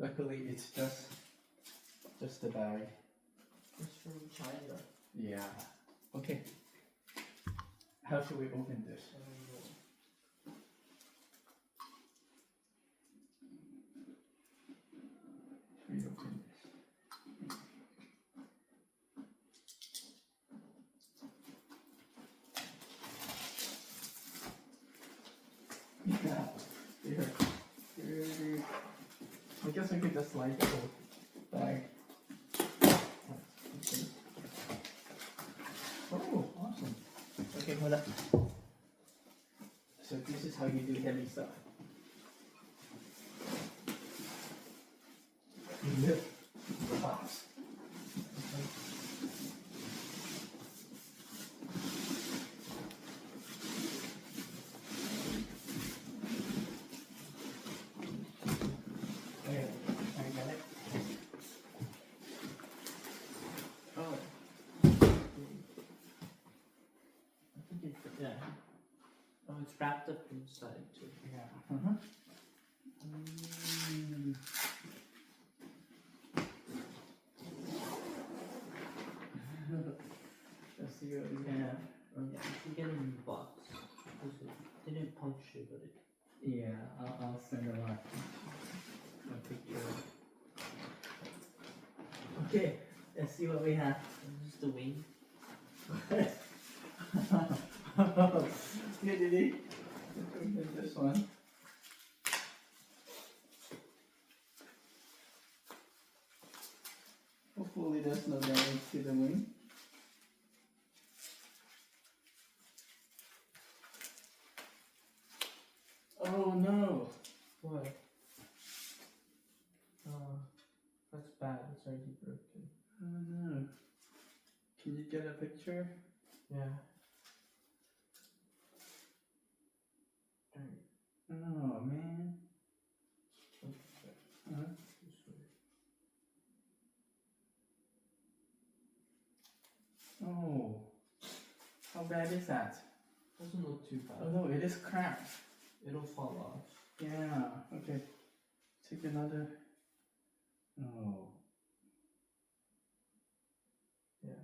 Luckily, it's just the bag. It's from China. Yeah. Okay. How should we open this? I don't know. We open this. Yeah. Here. I guess we could just slide the whole bag. Okay. Oh, awesome. Okay, hold up. So this is how you do heavy stuff. You lift the box. Okay, I got it. Oh. I think it's, yeah. Oh, it's wrapped up inside too. Yeah. Uh-huh. Let's see what we have. Yeah, you can get it in the box. Because it didn't puncture, but it. Yeah, I'll send a lot. I'll take care of it. Okay, let's see what we have. This is the wing. Yeah, did he? This one. Hopefully there's no damage to the wing. Oh no! What? Oh, that's bad. It's already broken. Oh no. Can you get a picture? Yeah. Darn. Oh man. Uh-huh. This way. Oh. How bad is that? Doesn't look too Oh bad. no, it is cracked. It'll fall off. Yeah, okay. Take another. Oh. Yeah.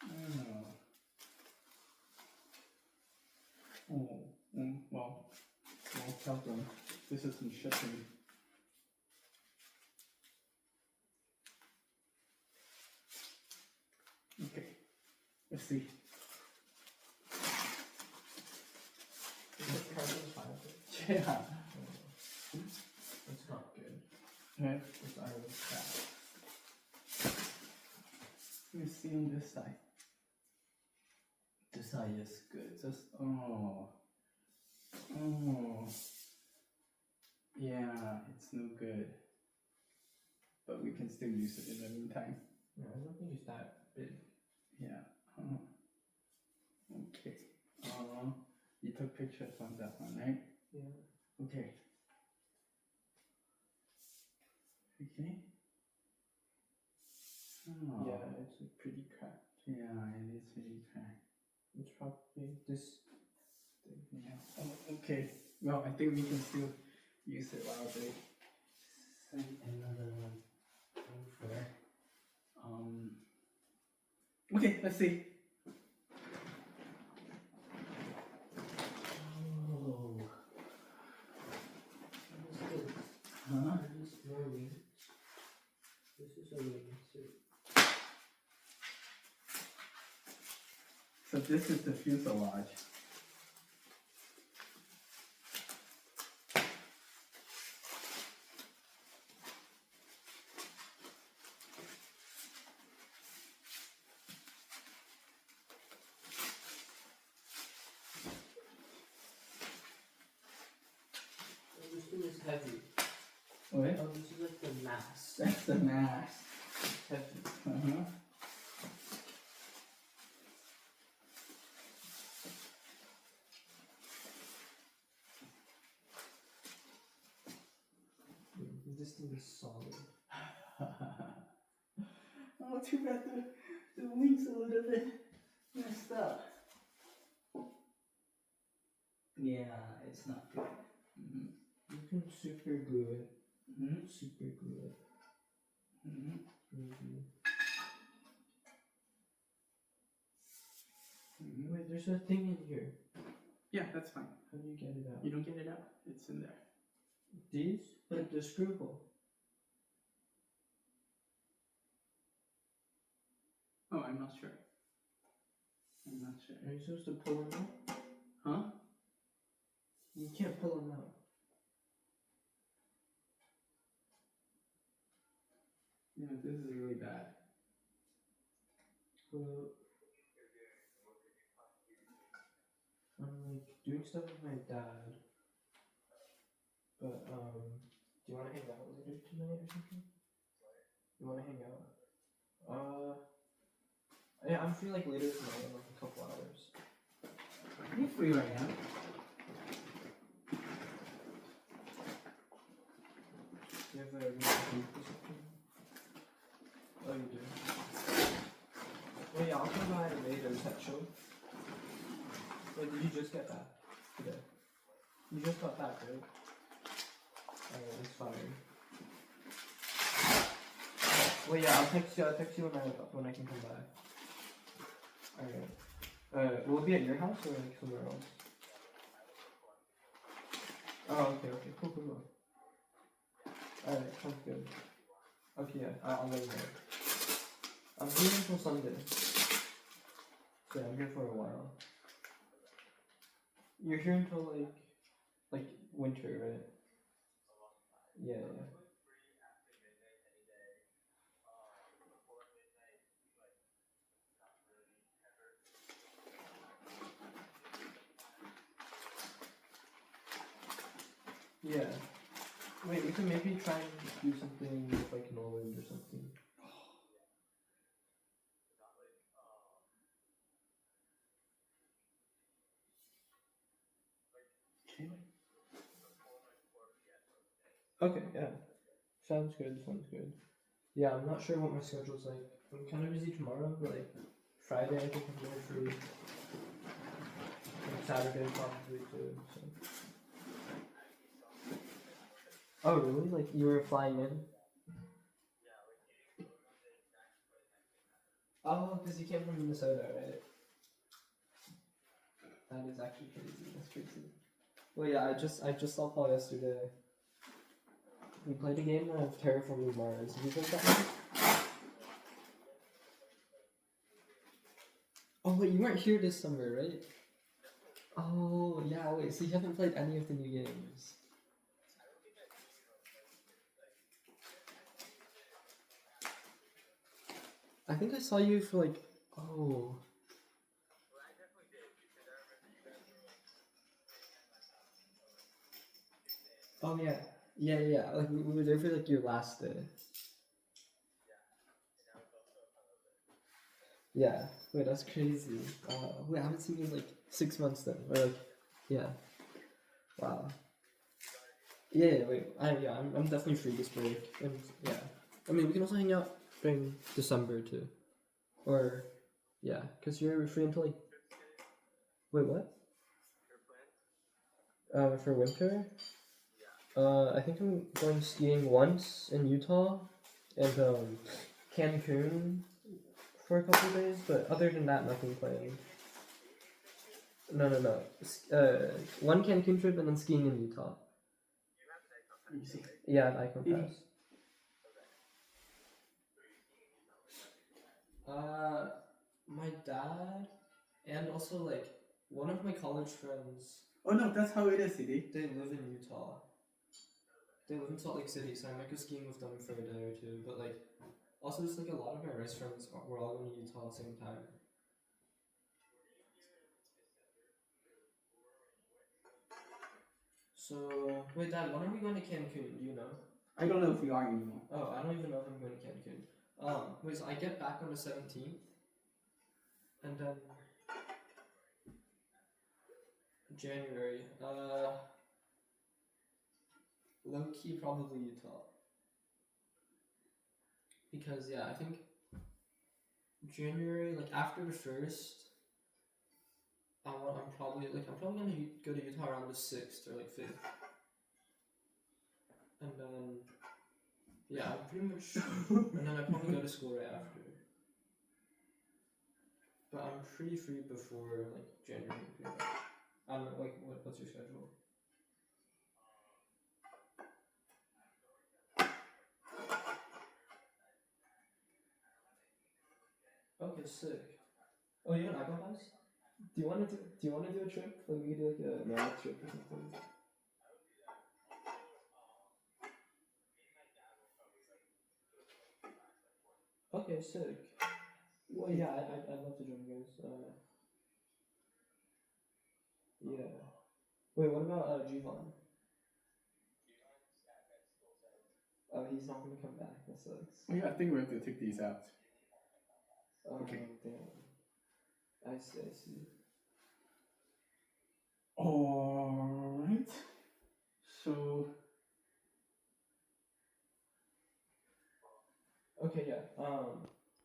Oh. Oh. Well, I'll tell them this isn't shipping. Okay. Let's see. Is it carbon fiber? Yeah. That's not good. Right. It's iron crap. Let me see on this side. This side is good. Just oh. Yeah, it's no good. But we can still use it in the meantime. Yeah, I don't think it's that big. Yeah. Okay. You took pictures on that one, right? Yeah. Okay. Okay. Oh. Yeah, it's like pretty cracked. Yeah, it is really cracked. It's probably this thing. Yeah. Oh, okay. Well, I think we can still use it while they send another one over. Okay, let's see. Oh. This is good. Huh? This is more wings. This is a wing suit. So this is the fuselage. This thing is heavy. What? Oh, this is like the mass. That's the mass. It's heavy. Uh-huh. This thing is solid. Oh, too bad the wing's a little bit messed up. Yeah, it's not good. can super glue it. Mm-hmm. Super glue it. Mm-hmm. Maybe. Mm-hmm. Wait, there's a thing in here. Yeah, that's fine. How do you get it out? You don't get it out. It's in there. These? But the screw hole. Oh, I'm not sure. I'm not sure. Are you supposed to pull them out? Huh? You can't pull them out. Yeah, this is really bad. Well, I'm like doing stuff with my dad. But do you wanna hang out later tonight or something? You wanna hang out? Yeah, I'm free like later tonight in like a couple hours. I'm free right now. Do you have a reason or something? Oh, you do? Well, yeah, I'll come by later. Is that show? Wait, did you just get back today? You just got back, right? Oh, it's fine. Well, yeah, I'll text you when I can come by. Alright. Will it be at your house or like somewhere else? Oh, okay, cool. Alright, sounds good. Okay, yeah, I'll let you know. I'm here until Sunday. So yeah, I'm here for a while. You're here until like winter, right? Yeah. Yeah. Wait, we can maybe try and do something with like Norland or something. Okay, yeah. Sounds good. Yeah, I'm not sure what my schedule's like. I'm kind of busy tomorrow, but like Friday I think I'm really free. And Saturday probably too. So. Oh really? Like you were flying in? Oh, because you came from Minnesota, right? That is actually crazy. That's crazy. Well, yeah, I just saw Paul yesterday. We played a game of Terraforming Mars. Have you played that one? Oh wait, you weren't here this summer, right? Oh yeah, wait. So you haven't played any of the new games? I think I saw you for like. Oh. Oh yeah. Yeah. Like we were there for like your last day. Yeah. Wait, that's crazy. Wait, I haven't seen you in like 6 months then. Or like, yeah. Wow. Yeah. Wait. I'm definitely free this break. And yeah. I mean, we can also hang out during December too. Or, yeah, because you're free until like. Wait, what? For winter? I think I'm going skiing once in Utah and Cancun for a couple of days, but other than that, nothing planned. No. One Cancun trip and then skiing in Utah. Easy. Yeah, an Icon Pass. My dad and also like one of my college friends. Oh no, that's how it is, CD. They live in Utah. They live in Salt Lake City, so I might go skiing with them for a day or two. But like, also just like a lot of my race friends were all going to Utah at the same time. So wait, Dad, when are we going to Cancun? Do you know? I don't know if we are anymore. Oh, I don't even know if I'm going to Cancun. Wait, so I get back on the 17th, and then January. Low key, probably Utah. Because yeah, I think January, like after the 1st, I'm probably gonna go to Utah around the 6th or like 5th. and then yeah, I'm pretty much, and then I probably go to school right after. But I'm pretty free before like January. I don't know, like what's your schedule? Okay, sick. Oh, you're an iPhone house? Do you want to do a trip? Like we could do like a math trip or something. Okay, sick. Well, yeah, I'd love to join you guys. Yeah. Wait, what about Jivon? Oh, he's not gonna come back. That sucks. Yeah, I think we have to take these out. Oh, Okay. damn. I see. I see. Alright. So, Okay, yeah.